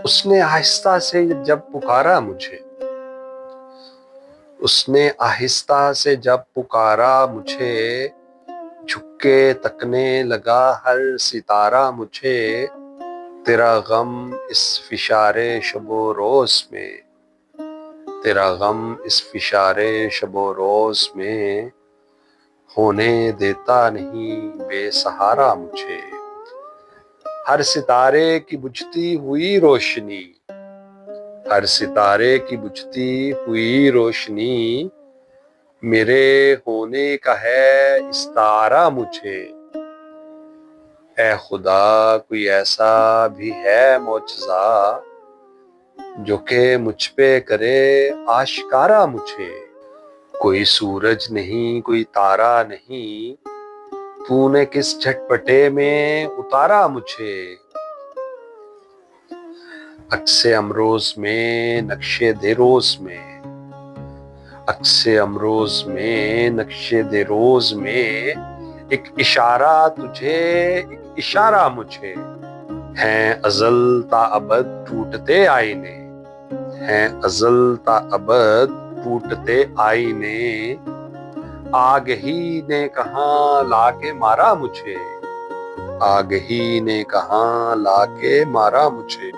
اس نے آہستہ سے جب پکارا مجھے، اس نے آہستہ سے جب پکارا مجھے، جھک کے تکنے لگا ہر ستارہ مجھے، تیرا غم اس فشار شب و روز میں، تیرا غم اس فشار شب و روز میں، ہونے دیتا نہیں بے سہارا مجھے۔ ہر ستارے کی بجھتی ہوئی روشنی، ہر ستارے کی بجھتی ہوئی روشنی، میرے ہونے کا ہے استعارہ مجھے۔ اے خدا کوئی ایسا بھی ہے معجزہ جو کہ مجھ پہ کرے آشکارا مجھے۔ کوئی سورج نہیں کوئی تارا نہیں، تو نے کس جھٹپٹے میں اتارا مجھے۔ عکس امروز میں نقش دیروز میں، عکس امروز میں نقش دیروز میں، ایک اشارہ تجھے ایک اشارہ مجھے۔ ہیں ازل تا ابد ٹوٹتے آئینے، ہیں ازل تا ابد ٹوٹتے آئینے، آگ ہی نے کہاں لا کے مارا مجھے، آگ ہی نے کہاں لا کے مارا مجھے۔